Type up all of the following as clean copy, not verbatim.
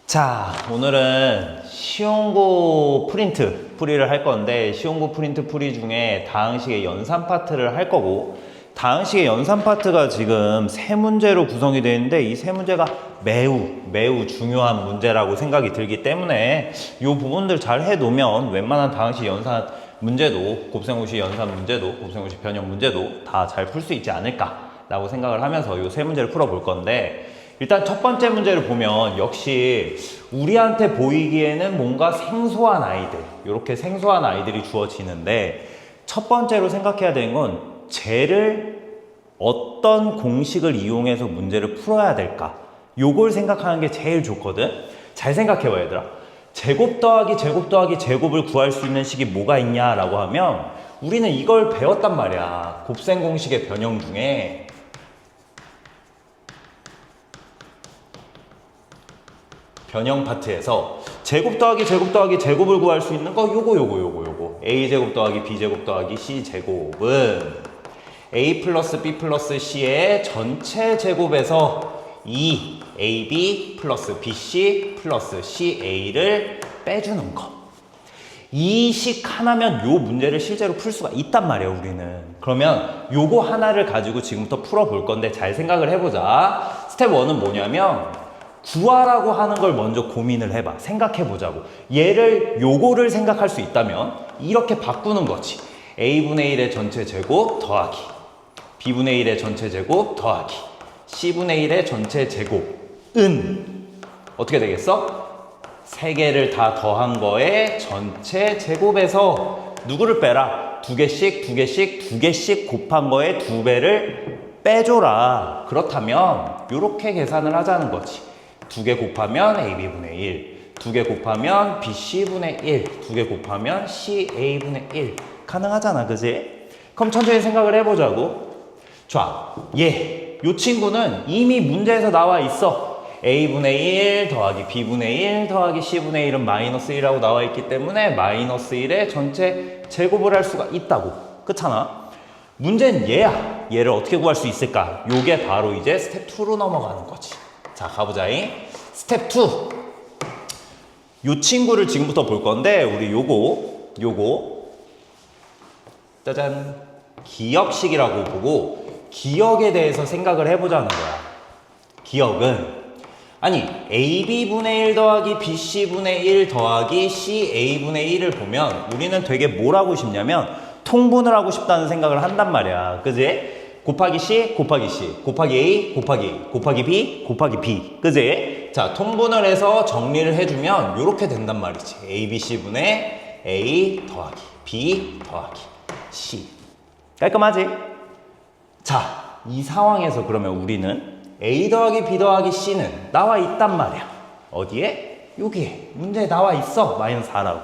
자, 오늘은 시험고 프린트 풀이를 할 건데, 시험고 프린트 풀이 중에 다항식의 연산 파트를 할 거고, 다항식의 연산 파트가 지금 세 문제로 구성이 되어 있는데, 이 세 문제가 매우 중요한 문제라고 생각이 들기 때문에 이 부분들 잘 해놓으면 웬만한 다항식 연산 문제도, 곱셈공식 연산 문제도, 곱셈공식 변형 문제도 다 잘 풀 수 있지 않을까라고 생각을 하면서 이 세 문제를 풀어볼 건데, 일단 첫 번째 문제를 보면 역시 우리한테 보이기에는 뭔가 생소한 아이들, 이렇게 생소한 아이들이 주어지는데, 첫 번째로 생각해야 되는 건 쟤를 어떤 공식을 이용해서 문제를 풀어야 될까, 요걸 생각하는 게 제일 좋거든. 잘 생각해봐 얘들아. 제곱 더하기 제곱 더하기 제곱을 구할 수 있는 식이 뭐가 있냐라고 하면 우리는 이걸 배웠단 말이야. 곱셈 공식의 변형 중에 변형 파트에서 제곱 더하기 제곱 더하기 제곱을 구할 수 있는 거 요거 a제곱 더하기 b제곱 더하기 c제곱은 a 플러스 b 플러스 c의 전체 제곱에서 2ab 플러스 bc 플러스 ca를 빼주는 거. 이 식 하나면 요 문제를 실제로 풀 수가 있단 말이에요, 우리는. 그러면 요거 하나를 가지고 지금부터 풀어볼 건데 잘 생각을 해보자. 스텝 1은 뭐냐면 구하라고 하는 걸 먼저 고민을 해봐. 생각해보자고. 얘를 요거를 생각할 수 있다면 이렇게 바꾸는 거지. a분의 1의 전체 제곱 더하기 b분의 1의 전체 제곱 더하기 c분의 1의 전체 제곱은 어떻게 되겠어? 세 개를 다 더한 거에 전체 제곱에서 누구를 빼라? 두 개씩 곱한 거에 두 배를 빼줘라. 그렇다면 이렇게 계산을 하자는 거지. 두 개 곱하면 ab분의 1, 두 개 곱하면 bc분의 1, 두 개 곱하면 ca분의 1. 가능하잖아, 그지? 그럼 천천히 생각을 해보자고. 자, 요 친구는 이미 문제에서 나와 있어. a분의 1 더하기 b분의 1 더하기 c분의 1은 마이너스 1이라고 나와 있기 때문에 마이너스 1의 전체 제곱을 할 수가 있다고. 그렇잖아? 문제는 얘야. 얘를 어떻게 구할 수 있을까? 요게 바로 이제 스텝 2로 넘어가는 거지. 자, 가보자잉. 스텝 2. 요 친구를 지금부터 볼 건데, 우리 요거 짜잔, 기억식이라고 보고 기억에 대해서 생각을 해보자는 거야. 기억은 아니 ab분의 1 더하기 bc분의 1 더하기 ca분의 1을 보면 우리는 되게 뭘 하고 싶냐면 통분을 하고 싶다는 생각을 한단 말이야. 그지? 곱하기 c 곱하기 c 곱하기 a 곱하기 a 곱하기 b 곱하기 b. 그지? 자, 통분을 해서 정리를 해주면 이렇게 된단 말이지. abc분의 a 더하기 b 더하기 c. 깔끔하지? 자, 이 상황에서 그러면 우리는 a 더하기 b 더하기 c는 나와 있단 말이야. 어디에? 여기에. 문제에 나와 있어. 마이너스 4라고.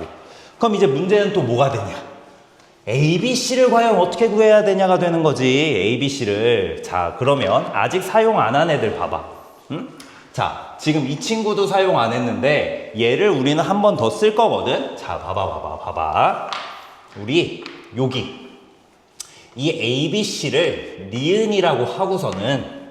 그럼 이제 문제는 또 뭐가 되냐? a, b, c를 과연 어떻게 구해야 되냐가 되는 거지. a, b, c를. 자, 그러면 아직 사용 안 한 애들 봐봐. 응? 자, 지금 이 친구도 사용 안 했는데 얘를 우리는 한 번 더 쓸 거거든. 자, 봐봐. 우리 여기 이 a, b, c를 니은이라고 하고서는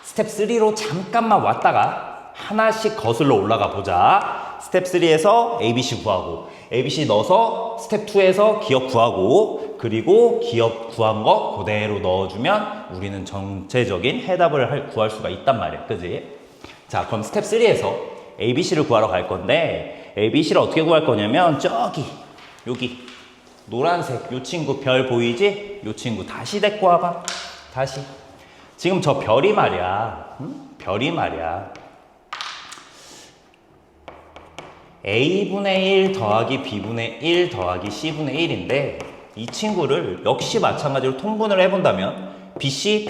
스텝 3로 잠깐만 왔다가 하나씩 거슬러 올라가 보자. 스텝 3에서 ABC 구하고, ABC 넣어서 스텝 2에서 기억 구하고, 그리고 기억 구한 거 그대로 넣어주면 우리는 전체적인 해답을 구할 수가 있단 말이야. 그지? 자, 그럼 스텝 3에서 ABC를 구하러 갈 건데, ABC를 어떻게 구할 거냐면 여기 노란색 요 친구 별 보이지? 요 친구 다시 데리고 와봐. 다시. 지금 저 별이 말이야. 별이 말이야. a분의 1 더하기 b분의 1 더하기 c분의 1인데 이 친구를 역시 마찬가지로 통분을 해본다면 bc,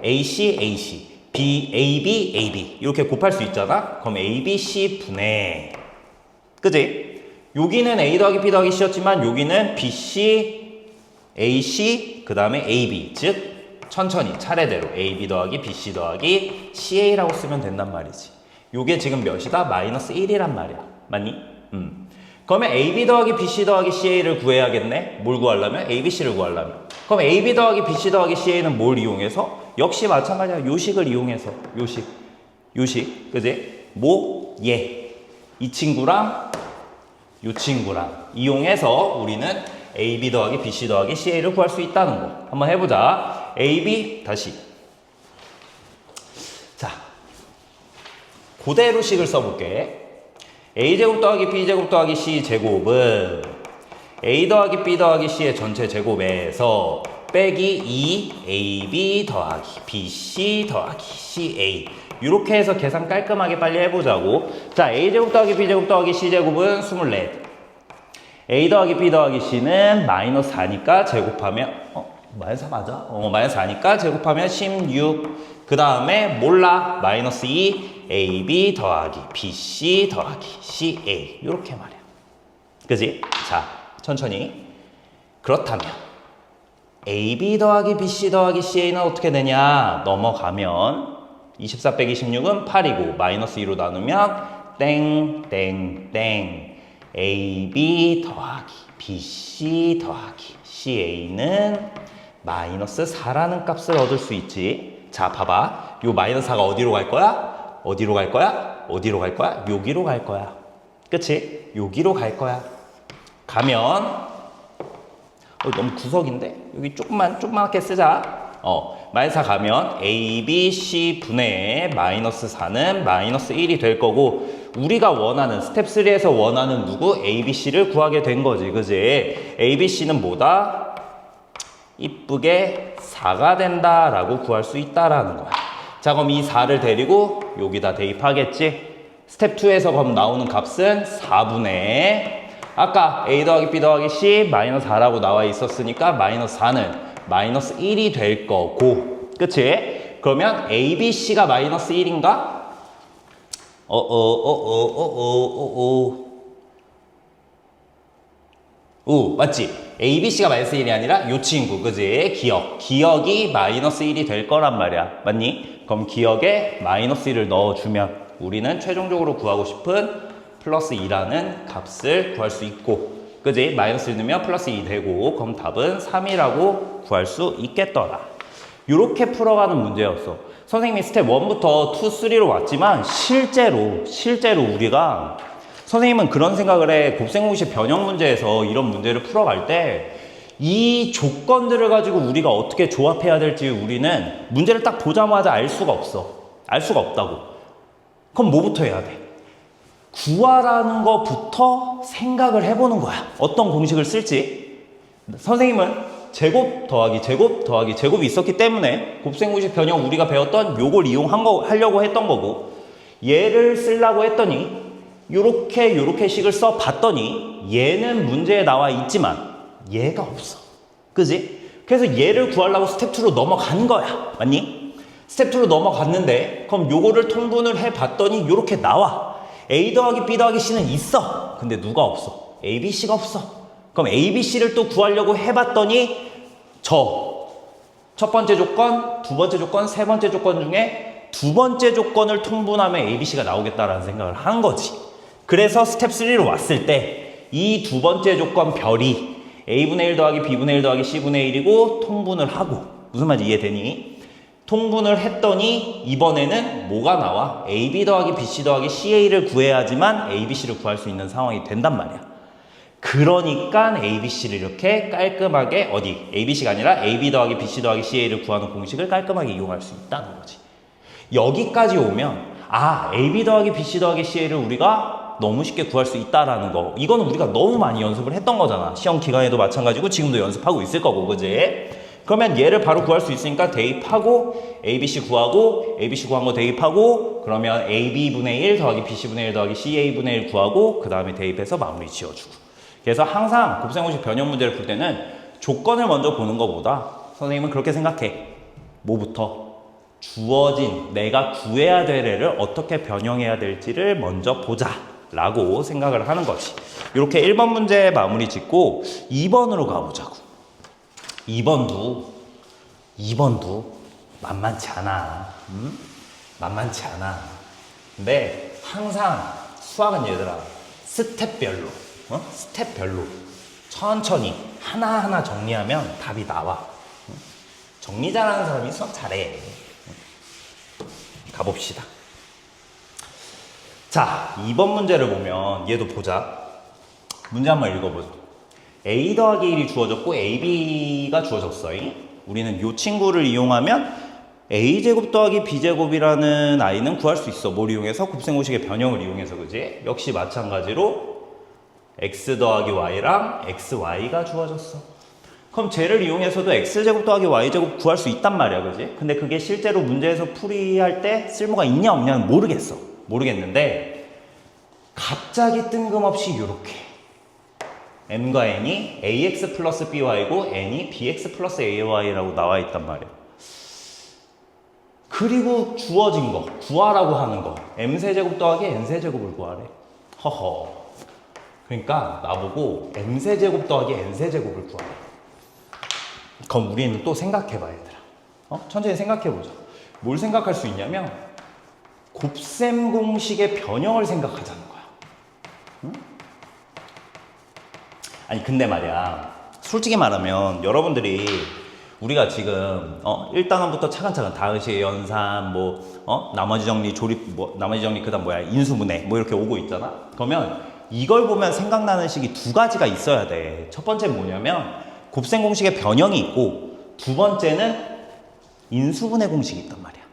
ac, ab 이렇게 곱할 수 있잖아? 그럼 abc 분의, 그지? 여기는 a 더하기 b 더하기 c였지만 여기는 bc, ac, 그 다음에 ab, 즉 천천히 차례대로 AB 더하기 BC 더하기 CA라고 쓰면 된단 말이지. 요게 지금 몇이다? 마이너스 1이란 말이야. 맞니? 그러면 AB 더하기 BC 더하기 CA를 구해야겠네? 뭘 구하려면? ABC를 구하려면. 그럼 AB 더하기 BC 더하기 CA는 뭘 이용해서? 역시 마찬가지야. 요식을 이용해서. 요식. 그지? 뭐? 이 친구랑 이 친구랑 이용해서 우리는 AB 더하기 BC 더하기 CA를 구할 수 있다는 거. 한번 해보자. AB 다시. 자, 그대로 식을 써볼게. A제곱 더하기 B제곱 더하기 C제곱은 A 더하기 B 더하기 C의 전체 제곱에서 빼기 2AB 더하기 BC 더하기 CA. 이렇게 해서 계산 깔끔하게 빨리 해보자고. 자, A제곱 더하기 B제곱 더하기 C제곱은 24. A 더하기 B 더하기 C는 마이너스 4니까 제곱하면 마이너스 4 맞아? 마이너스 4니까 제곱하면 16. 그 다음에 몰라. 마이너스 2 AB 더하기 BC 더하기 CA. 이렇게 말이야. 그지? 자, 천천히. 그렇다면 AB 더하기 BC 더하기 CA는 어떻게 되냐? 넘어가면 24 빼기 16은 8이고 마이너스 2로 나누면 땡땡땡 AB 더하기 BC 더하기 CA는 마이너스 4라는 값을 얻을 수 있지. 자, 봐봐. 요 마이너스 4가 어디로 갈 거야? 어디로 갈 거야? 어디로 갈 거야? 여기로 갈 거야. 그치? 여기로 갈 거야. 가면 너무 구석인데? 여기 조그맣게 쓰자. 마이너스 4 가면 A, B, C 분의 마이너스 4는 마이너스 1이 될 거고, 우리가 원하는 스텝 3에서 원하는 누구? A, B, C를 구하게 된 거지. 그지? A, B, C는 뭐다? 이쁘게 4가 된다라고 구할 수 있다라는 거야. 자, 그럼 이 4를 데리고 여기다 대입하겠지? 스텝 2에서 그럼 나오는 값은 4분의 아까 A 더하기 B 더하기 C 마이너스 4라고 나와 있었으니까 마이너스 4는 마이너스 1이 될 거고, 그치? 그러면 A, B, C가 마이너스 1인가? 맞지? A, B, C가 마이너스 1이 아니라 요 친구, 그지? 기억이 마이너스 1이 될 거란 말이야. 맞니? 그럼 기억에 마이너스 1을 넣어주면 우리는 최종적으로 구하고 싶은 플러스 2라는 값을 구할 수 있고, 그지? 마이너스 1 넣으면 플러스 2 되고, 그럼 답은 3이라고 구할 수 있겠더라. 이렇게 풀어가는 문제였어. 선생님이 스텝 1부터 2, 3로 왔지만 실제로 우리가 선생님은 그런 생각을 해. 곱셈공식 변형 문제에서 이런 문제를 풀어갈 때 이 조건들을 가지고 우리가 어떻게 조합해야 될지 우리는 문제를 딱 보자마자 알 수가 없어. 알 수가 없다고. 그럼 뭐부터 해야 돼? 구하라는 것부터 생각을 해보는 거야. 어떤 공식을 쓸지. 선생님은 제곱 더하기 제곱 더하기 제곱이 있었기 때문에 곱셈공식 변형 우리가 배웠던 요걸 하려고 했던 거고, 얘를 쓰려고 했더니 요렇게 식을 써봤더니 얘는 문제에 나와 있지만 얘가 없어. 그지? 그래서 얘를 구하려고 스텝 2로 넘어간 거야. 맞니? 스텝 2로 넘어갔는데 그럼 요거를 통분을 해봤더니 요렇게 나와. A 더하기 B 더하기 C는 있어. 근데 누가 없어? A, B, C가 없어. 그럼 A, B, C를 또 구하려고 해봤더니 첫 번째 조건, 두 번째 조건, 세 번째 조건 중에 두 번째 조건을 통분하면 A, B, C가 나오겠다라는 생각을 한 거지. 그래서 스텝 3로 왔을 때 이 두 번째 조건 별이 A분의 1 더하기 B분의 1 더하기 C분의 1이고 통분을 하고, 무슨 말인지 이해되니? 통분을 했더니 이번에는 뭐가 나와? AB 더하기 BC 더하기 CA를 구해야지만 ABC를 구할 수 있는 상황이 된단 말이야. 그러니까 ABC를 이렇게 깔끔하게 ABC가 아니라 AB 더하기 BC 더하기 CA를 구하는 공식을 깔끔하게 이용할 수 있다는 거지. 여기까지 오면 AB 더하기 BC 더하기 CA를 우리가 너무 쉽게 구할 수 있다라는 거, 이거는 우리가 너무 많이 연습을 했던 거잖아. 시험 기간에도 마찬가지고 지금도 연습하고 있을 거고, 그지? 그러면 얘를 바로 구할 수 있으니까 대입하고 ABC 구하고, ABC 구한 거 대입하고, 그러면 AB분의 1 더하기 BC분의 1 더하기 CA분의 1 구하고, 그 다음에 대입해서 마무리 지어주고. 그래서 항상 곱셈공식 변형 문제를 풀 때는 조건을 먼저 보는 것보다 선생님은 그렇게 생각해. 뭐부터? 주어진 내가 구해야 될 애를 어떻게 변형해야 될지를 먼저 보자 라고 생각을 하는 거지. 이렇게 1번 문제 마무리 짓고 2번으로 가보자고. 2번도 만만치 않아. 만만치 않아. 근데 항상 수학은 얘들아 스텝별로 천천히 하나하나 정리하면 답이 나와. 정리 잘하는 사람이 수학 잘해. 가봅시다. 자, 2번 문제를 보면 얘도 보자. 문제 한번 읽어보자. a 더하기 1이 주어졌고 ab가 주어졌어. 우리는 이 친구를 이용하면 a제곱 더하기 b제곱이라는 아이는 구할 수 있어. 뭘 이용해서? 곱셈공식의 변형을 이용해서. 그지? 역시 마찬가지로 x 더하기 y랑 xy가 주어졌어. 그럼 쟤를 이용해서도 x제곱 더하기 y제곱 구할 수 있단 말이야. 그지? 근데 그게 실제로 문제에서 풀이할 때 쓸모가 있냐 없냐는 모르겠어. 모르겠는데 갑자기 뜬금없이 이렇게 m과 n이 ax 플러스 by고 n이 bx 플러스 ay라고 나와 있단 말이야. 그리고 주어진 거, 구하라고 하는 거 m세제곱 더하기 n세제곱을 구하래. 허허. 그러니까 나보고 m세제곱 더하기 n세제곱을 구하래. 그럼 우리는 또 생각해봐 얘들아. 천천히 생각해보자. 뭘 생각할 수 있냐면 곱셈 공식의 변형을 생각하자는 거야. 응? 아니 근데 말이야 솔직히 말하면 여러분들이 우리가 지금 1단원부터 차근차근 다은식 연산 나머지 정리 조립 나머지 정리 그다음 인수분해 이렇게 오고 있잖아. 그러면 이걸 보면 생각나는 식이 두 가지가 있어야 돼. 첫 번째는 뭐냐면 곱셈 공식의 변형이 있고 두 번째는 인수분해 공식이 있단 말이야.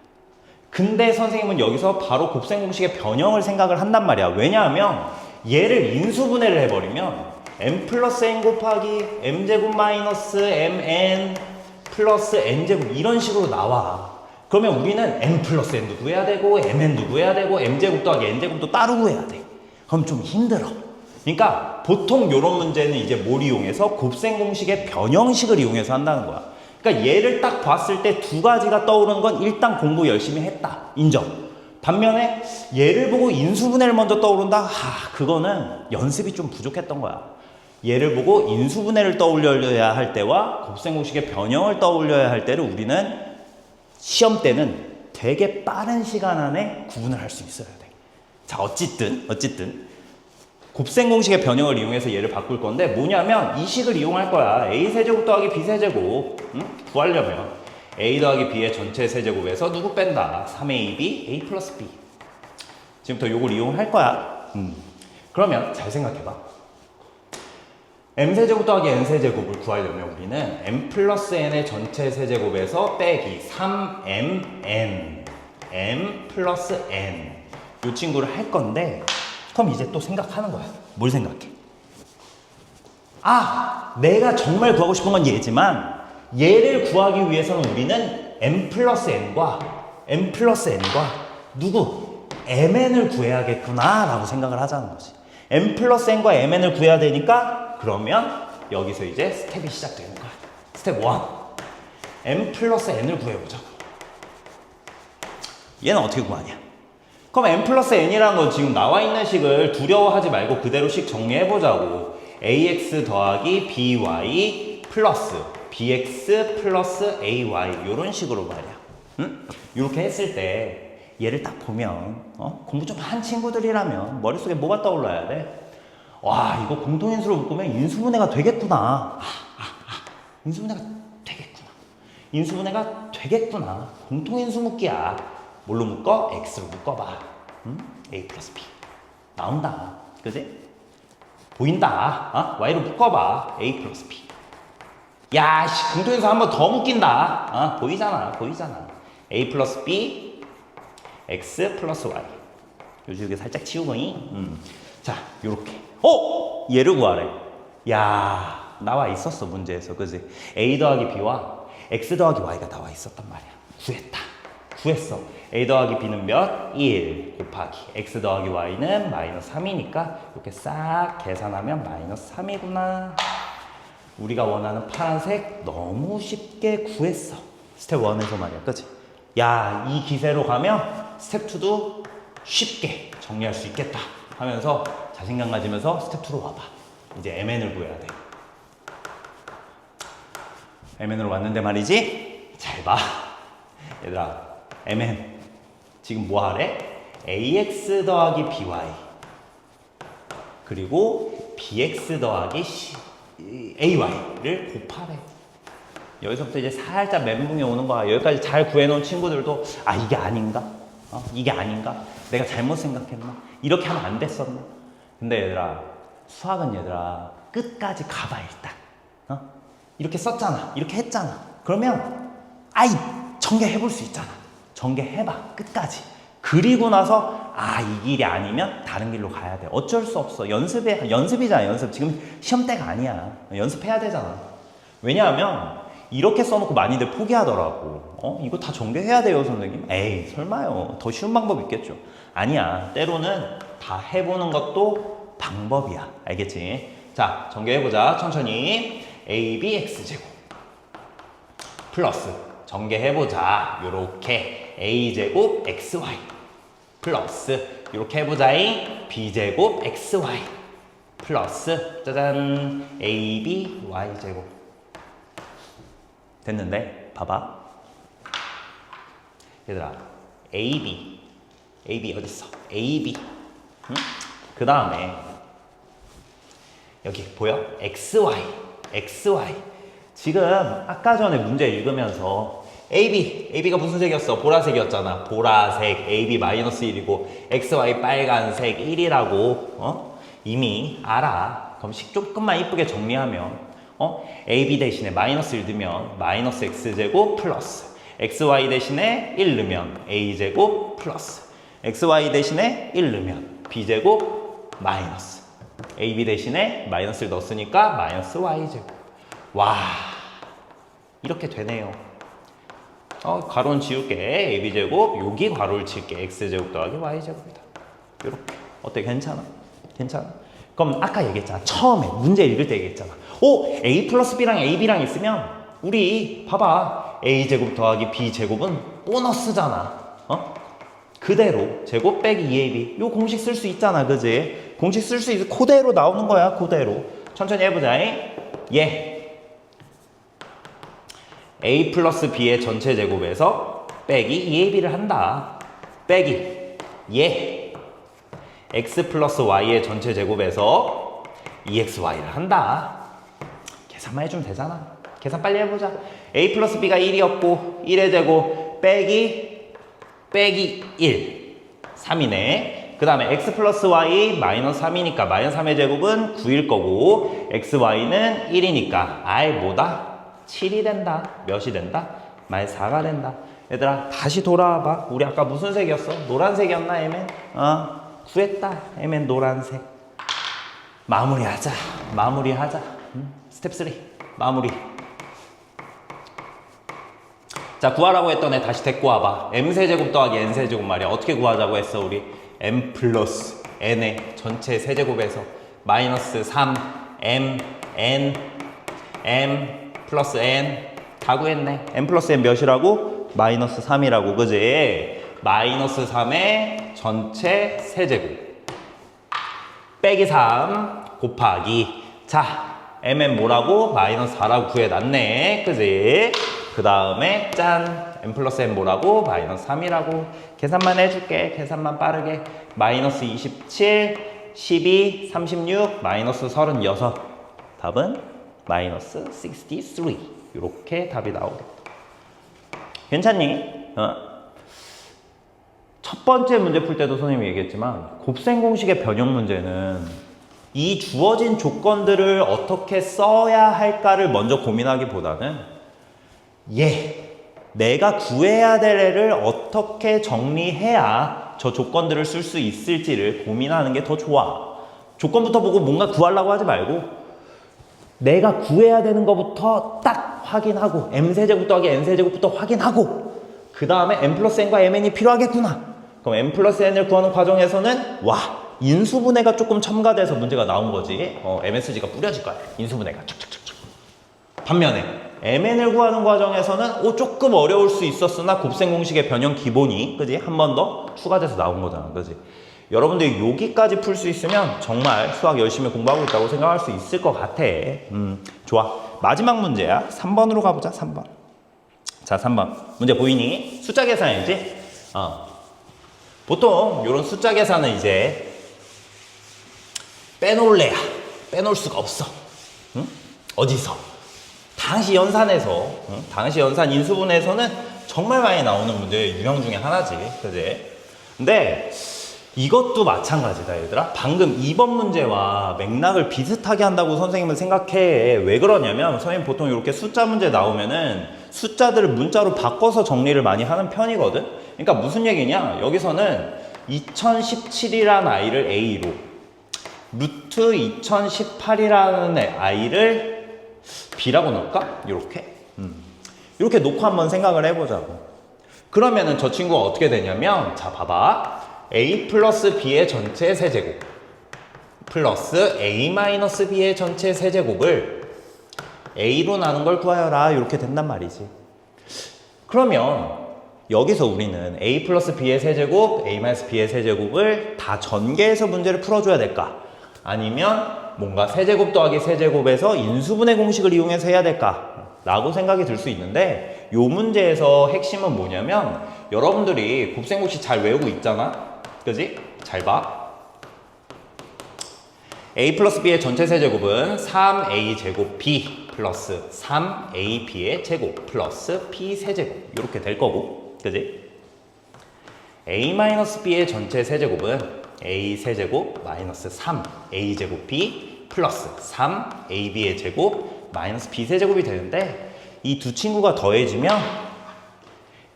근데 선생님은 여기서 바로 곱셈 공식의 변형을 생각을 한단 말이야. 왜냐하면 얘를 인수분해를 해버리면 m 플러스 n 곱하기 m제곱 마이너스 mn 플러스 n제곱 이런 식으로 나와. 그러면 우리는 m 플러스 n도 구해야 되고 mn도 구해야 되고 m제곱 더하기 n제곱도 따로 구해야 돼. 그럼 좀 힘들어. 그러니까 보통 이런 문제는 이제 뭘 이용해서 곱셈 공식의 변형식을 이용해서 한다는 거야. 그러니까 얘를 딱 봤을 때 두 가지가 떠오르는 건 일단 공부 열심히 했다. 인정. 반면에 얘를 보고 인수분해를 먼저 떠오른다? 그거는 연습이 좀 부족했던 거야. 얘를 보고 인수분해를 떠올려야 할 때와 곱셈 공식의 변형을 떠올려야 할 때를 우리는 시험 때는 되게 빠른 시간 안에 구분을 할 수 있어야 돼. 자, 어쨌든 곱셈 공식의 변형을 이용해서 얘를 바꿀 건데 뭐냐면 이 식을 이용할 거야. a세제곱 더하기 b세제곱 구하려면 a 더하기 b의 전체 세제곱에서 누구 뺀다? 3ab a 플러스 b. 지금부터 요걸 이용할 거야. 그러면 잘 생각해봐. m세제곱 더하기 n세제곱을 구하려면 우리는 m 플러스 n의 전체 세제곱에서 빼기 3mn m 플러스 n 이 친구를 할 건데 그럼 이제 또 생각하는 거야. 뭘 생각해? 내가 정말 구하고 싶은 건 얘지만 얘를 구하기 위해서는 우리는 m 플러스 n과 누구? mn을 구해야겠구나 라고 생각을 하자는 거지. m 플러스 n과 mn을 구해야 되니까 그러면 여기서 이제 스텝이 시작되는 거야. 스텝 1. m 플러스 n을 구해보자고. 얘는 어떻게 구하냐? 그럼 m 플러스 n이라는 건 지금 나와 있는 식을 두려워하지 말고 그대로 식 정리해보자고. ax 더하기 by 플러스 bx 플러스 ay 이런 식으로 말이야. 응? 이렇게 했을 때 얘를 딱 보면 공부 좀 한 친구들이라면 머릿속에 뭐가 떠올라야 돼? 와, 이거 공통인수로 묶으면 인수분해가 되겠구나. 인수분해가 되겠구나. 공통인수 묶기야. 뭘로 묶어? x로 묶어봐. a 플러스 b. 나온다. 그지? 보인다. y로 묶어봐. a 플러스 b. 야, 공통인수 한 번 더 묶인다. 보이잖아. a 플러스 b, x 플러스 y. 요즘 이게 살짝 치우고. 자, 요렇게. 얘를 구하래. 야, 나와 있었어, 문제에서. 그지? a 더하기 b와 x 더하기 y가 나와 있었단 말이야. 구했어. a 더하기 b는 몇? 1 곱하기 x 더하기 y는 마이너스 3이니까 이렇게 싹 계산하면 마이너스 3이구나. 우리가 원하는 파란색 너무 쉽게 구했어. 스텝 1에서 말이야. 그치? 야, 이 기세로 가면 스텝 2도 쉽게 정리할 수 있겠다 하면서 자신감 가지면서 스텝 2로 와봐. 이제 mn을 구해야 돼. mn으로 왔는데 말이지? 잘 봐. 얘들아, mn 지금 뭐 하래? ax 더하기 by 그리고 bx 더하기 ay를 곱하래. 여기서부터 이제 살짝 멘붕이 오는 거야. 여기까지 잘 구해놓은 친구들도 이게 아닌가? 이게 아닌가? 내가 잘못 생각했나? 이렇게 하면 안 됐었나? 근데 얘들아, 수학은 얘들아, 끝까지 가봐, 일단. 이렇게 썼잖아. 이렇게 했잖아. 그러면, 전개해볼 수 있잖아. 전개해봐, 끝까지. 그리고 나서, 이 길이 아니면 다른 길로 가야 돼. 어쩔 수 없어. 연습이잖아, 연습. 지금 시험 때가 아니야. 연습해야 되잖아. 왜냐하면, 이렇게 써놓고 많이들 포기하더라고. 이거 다 전개해야 돼요, 선생님. 에이, 설마요. 더 쉬운 방법 있겠죠. 아니야. 때로는 다 해보는 것도 방법이야. 알겠지? 자, 전개해보자. 천천히. AB X제곱 플러스 전개해보자. 요렇게 A제곱 XY 플러스 요렇게 해보자잉. B제곱 XY 플러스 짜잔 AB Y제곱. 됐는데 봐봐 얘들아, AB 어딨어? AB 응? 그 다음에 여기 보여? XY 지금 아까 전에 문제 읽으면서 AB가 무슨 색이었어? 보라색이었잖아. 보라색 AB-1이고 XY 빨간색 1이라고 이미 알아. 그럼 조금만 이쁘게 정리하면 AB 대신에 -1 넣으면 마이너스 X제곱 플러스 XY 대신에 1 넣으면 A제곱 플러스 XY 대신에 1 넣으면 B제곱 마이너스 AB 대신에 마이너스를 넣었으니까 마이너스 Y제곱. 와, 이렇게 되네요. 가로는 지울게. AB제곱, 여기 괄호를 칠게. X제곱 더하기 Y제곱이다. 이렇게. 어때? 괜찮아? 그럼 아까 얘기했잖아. 처음에 문제 읽을 때 얘기했잖아. A 플러스 B랑 AB랑 있으면 우리 봐봐. A제곱 더하기 B제곱은 보너스잖아. 그대로 제곱 빼기 2AB 요 공식 쓸 수 있잖아. 그지? 공식 쓸 수 있어. 그대로 나오는 거야. 그대로. 천천히 해보자. A 플러스 B의 전체 제곱에서 빼기 2AB를 한다. 빼기 X 플러스 Y의 전체 제곱에서 2XY를 한다. 계산만 해주면 되잖아. 계산 빨리 해보자. A 플러스 B가 1이었고 1의 제곱 빼기 1 3이네. 그 다음에 X 플러스 Y 마이너스 3이니까 마이너스 3의 제곱은 9일 거고 XY는 1이니까 뭐다? 7이 된다. 몇이 된다? 마이너스 4가 된다. 얘들아 다시 돌아와봐. 우리 아까 무슨 색이었어? 노란색이었나 MN? 구했다. MN 노란색. 마무리하자. 스텝 3 마무리. 자, 구하라고 했던 애 다시 데리고 와봐. M세제곱 더하기 N세제곱 말이야. 어떻게 구하자고 했어 우리? M 플러스 N의 전체 세제곱에서 마이너스 3 M 플러스 N 다 구했네. M 플러스 N 몇이라고? 마이너스 3이라고. 그지? 마이너스 3의 전체 세제곱 빼기 3 곱하기 MN 뭐라고? 마이너스 4라고 구해놨네. 그지? 그 다음에 짠! M 플러스 N 뭐라고? 마이너스 3이라고. 계산만 해줄게. 계산만 빠르게. 마이너스 27, 12, 36, 마이너스 36. 답은 마이너스 63. 이렇게 답이 나오겠다. 괜찮니? 첫 번째 문제 풀 때도 선생님이 얘기했지만 곱셈 공식의 변형 문제는 이 주어진 조건들을 어떻게 써야 할까를 먼저 고민하기보다는 내가 구해야 될 애를 어떻게 정리해야 저 조건들을 쓸 수 있을지를 고민하는 게 더 좋아. 조건부터 보고 뭔가 구하려고 하지 말고 내가 구해야 되는 것부터 딱 확인하고 M세제곱 더하기 N세제곱부터 확인하고 그 다음에 M 플러스 N과 MN이 필요하겠구나. 그럼 M 플러스 N을 구하는 과정에서는 인수분해가 조금 첨가돼서 문제가 나온 거지. MSG가 뿌려질 거야. 인수분해가 착착착착. 반면에 MN을 구하는 과정에서는 조금 어려울 수 있었으나 곱셈 공식의 변형 기본이 그지? 한 번 더 추가돼서 나온 거잖아. 그지? 여러분들이 여기까지 풀 수 있으면 정말 수학 열심히 공부하고 있다고 생각할 수 있을 것 같아. 좋아. 마지막 문제야. 3번으로 가보자. 3번. 자, 3번. 문제 보이니? 숫자 계산이지? 보통 이런 숫자 계산은 이제 빼놓을래야 빼놓을 수가 없어. 응? 어디서? 당시 연산에서, 당시 연산 인수분해에서는 정말 많이 나오는 문제의 유형 중에 하나지. 그지? 근데 이것도 마찬가지다 얘들아. 방금 2번 문제와 맥락을 비슷하게 한다고 선생님은 생각해. 왜 그러냐면 선생님 보통 이렇게 숫자 문제 나오면은 숫자들을 문자로 바꿔서 정리를 많이 하는 편이거든. 그러니까 무슨 얘기냐, 여기서는 2017이라는 아이를 A로, 루트 2018이라는 아이를 B라고 넣을까? 이렇게 놓고 한번 생각을 해보자고. 그러면은 저 친구가 어떻게 되냐면, 자 봐봐, A 플러스 B의 전체 세제곱 플러스 A 마이너스 B의 전체 세제곱을 A로 나눈 걸 구하여라, 이렇게 된단 말이지. 그러면 여기서 우리는 A 플러스 B의 세제곱, A 마이너스 B의 세제곱을 다 전개해서 문제를 풀어줘야 될까? 아니면 뭔가 세제곱 더하기 세제곱에서 인수분해 공식을 이용해서 해야 될까? 라고 생각이 들 수 있는데, 이 문제에서 핵심은 뭐냐면, 여러분들이 곱셈공식 잘 외우고 있잖아? 그지? 잘 봐. A 플러스 B의 전체 세제곱은 3A 제곱 B 플러스 3AB의 제곱 플러스 B 세제곱, 이렇게 될 거고, 그지? A 마이너스 B의 전체 세제곱은 A 세제곱 마이너스 3A 제곱 B 플러스 3AB의 제곱 마이너스 B 세제곱이 되는데, 이 두 친구가 더해지면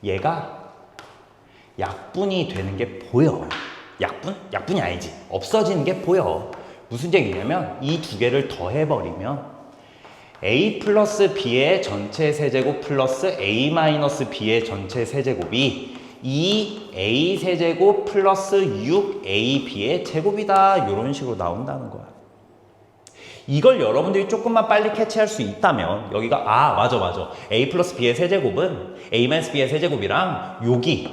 얘가 약분이 되는 게 보여. 약분? 약분이 아니지. 없어지는 게 보여. 무슨 얘기냐면 이 두 개를 더해버리면 A 플러스 B의 전체 세제곱 플러스 A 마이너스 B의 전체 세제곱이 2A 세제곱 플러스 6AB의 제곱이다. 이런 식으로 나온다는 거야. 이걸 여러분들이 조금만 빨리 캐치할 수 있다면, 여기가 맞아 A 플러스 B의 세제곱은 A 마이너스 B의 세제곱이랑 여기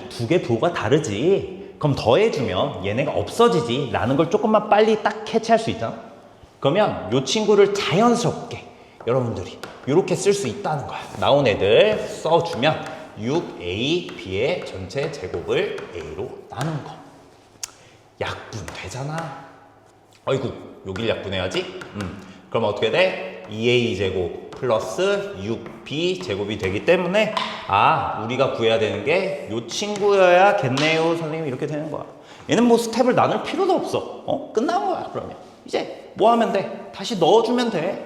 두 개 부호가 다르지. 그럼 더해주면 얘네가 없어지지 라는 걸 조금만 빨리 딱 캐치할 수 있잖아. 그러면 이 친구를 자연스럽게 여러분들이 이렇게 쓸 수 있다는 거야. 나온 애들 써주면 6AB의 전체 제곱을 A로 나눈 거. 약분 되잖아. 아이고, 여길 약분해야지? 그럼 어떻게 돼? 2A 제곱 플러스 6B 제곱이 되기 때문에 우리가 구해야 되는 게 요 친구여야겠네요. 선생님이 이렇게 되는 거야. 얘는 뭐 스텝을 나눌 필요도 없어. 끝난 거야. 그러면 이제 뭐 하면 돼? 다시 넣어주면 돼.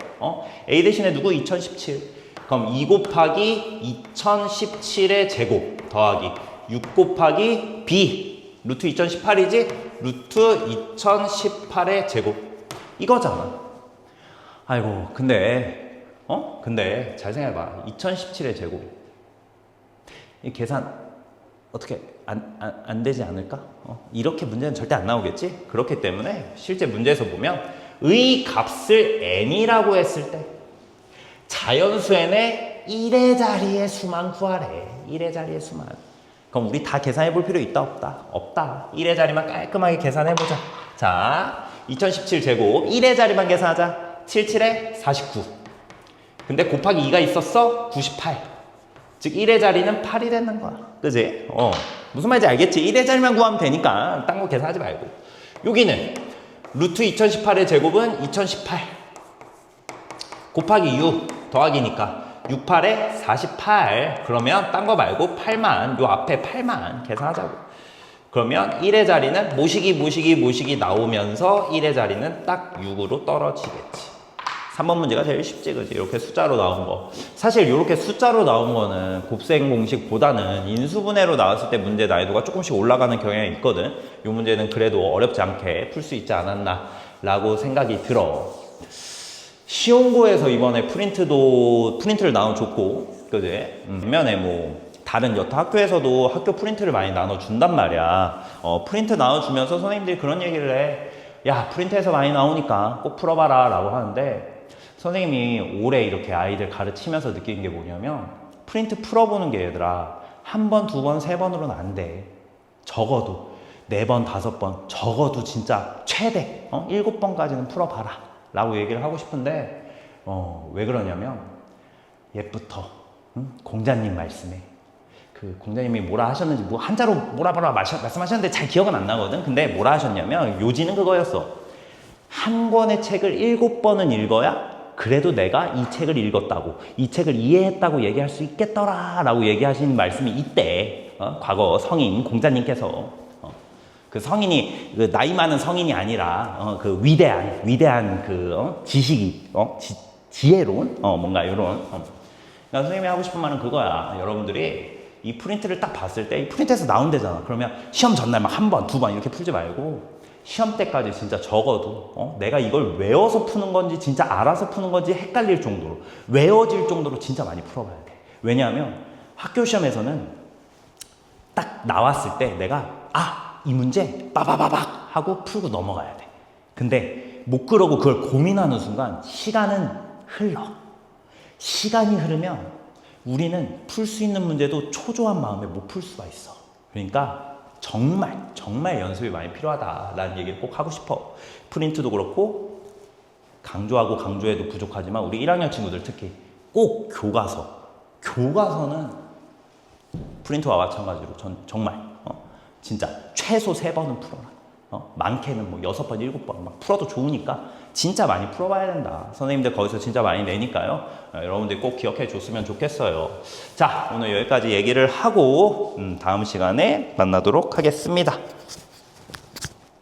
A 대신에 누구? 2017. 그럼 2 곱하기 2017의 제곱 더하기 6 곱하기 B 루트 2018이지? 루트 2018의 제곱 이거잖아. 아이고, 근데 잘 생각해봐. 2017의 제곱 이 계산 어떻게 안 되지 않을까? 이렇게 문제는 절대 안 나오겠지? 그렇기 때문에 실제 문제에서 보면 의 값을 n이라고 했을 때 자연수 n의 1의 자리의 수만 구하래. 1의 자리의 수만. 그럼 우리 다 계산해 볼 필요 있다 없다? 없다. 1의 자리만 깔끔하게 계산해 보자. 자, 2017 제곱 1의 자리만 계산하자. 77에 49. 근데 곱하기 2가 있었어? 98. 즉 1의 자리는 8이 되는 거야. 그지? 무슨 말인지 알겠지? 1의 자리만 구하면 되니까 딴 거 계산하지 말고. 여기는 루트 2018의 제곱은 2018 곱하기 6 더하기니까 68에 48. 그러면 딴 거 말고 8만, 요 앞에 8만 계산하자고. 그러면 1의 자리는 모시기 나오면서 1의 자리는 딱 6으로 떨어지겠지. 3번 문제가 제일 쉽지, 그지? 이렇게 숫자로 나온 거. 사실 이렇게 숫자로 나온 거는 곱셈 공식보다는 인수분해로 나왔을 때 문제 난이도가 조금씩 올라가는 경향이 있거든. 이 문제는 그래도 어렵지 않게 풀 수 있지 않았나 라고 생각이 들어. 시험고에서 이번에 프린트를 나눠줬고, 그지? 반면에 뭐 다른 여타 학교에서도 학교 프린트를 많이 나눠준단 말이야. 프린트 나눠주면서 선생님들이 그런 얘기를 해. 야, 프린트에서 많이 나오니까 꼭 풀어봐라 라고 하는데, 선생님이 올해 이렇게 아이들 가르치면서 느끼는 게 뭐냐면, 프린트 풀어보는 게 얘들아, 한 번, 두 번, 세 번으로는 안 돼. 적어도 4번, 5번, 적어도 진짜 최대 7번까지는 풀어봐라 라고 얘기를 하고 싶은데, 왜 그러냐면 옛부터 공자님 말씀에 그 공자님이 뭐라 하셨는지 뭐 한자로 뭐라 말씀하셨는데 잘 기억은 안 나거든. 근데 뭐라 하셨냐면 요지는 그거였어. 한 권의 책을 7번은 읽어야 그래도 내가 이 책을 읽었다고, 이 책을 이해했다고 얘기할 수 있겠더라 라고 얘기하신 말씀이 있대. 과거 성인 공자님께서. 그 성인이 그 나이 많은 성인이 아니라 그 위대한 그 지식이 지혜로운 뭔가 이런 그러니까 선생님이 하고 싶은 말은 그거야. 여러분들이 이 프린트를 딱 봤을 때 이 프린트에서 나온대잖아. 그러면 시험 전날 막 한 번, 두 번 이렇게 풀지 말고 시험 때까지 진짜 적어도 내가 이걸 외워서 푸는 건지 진짜 알아서 푸는 건지 헷갈릴 정도로 외워질 정도로 진짜 많이 풀어봐야 돼. 왜냐하면 학교 시험에서는 딱 나왔을 때 내가 이 문제 빠바바박 하고 풀고 넘어가야 돼. 근데 못 그러고 그걸 고민하는 순간 시간은 흘러. 시간이 흐르면 우리는 풀 수 있는 문제도 초조한 마음에 못 풀 수가 있어. 그러니까 정말 연습이 많이 필요하다라는 얘기를 꼭 하고 싶어. 프린트도 그렇고 강조해도 부족하지만 우리 1학년 친구들 특히 꼭 교과서는 프린트와 마찬가지로 정말 진짜 최소 3번은 풀어라. 많게는 뭐 6번, 7번 막 풀어도 좋으니까 진짜 많이 풀어봐야 된다. 선생님들 거기서 진짜 많이 내니까요. 여러분들이 꼭 기억해 줬으면 좋겠어요. 자, 오늘 여기까지 얘기를 하고 다음 시간에 만나도록 하겠습니다.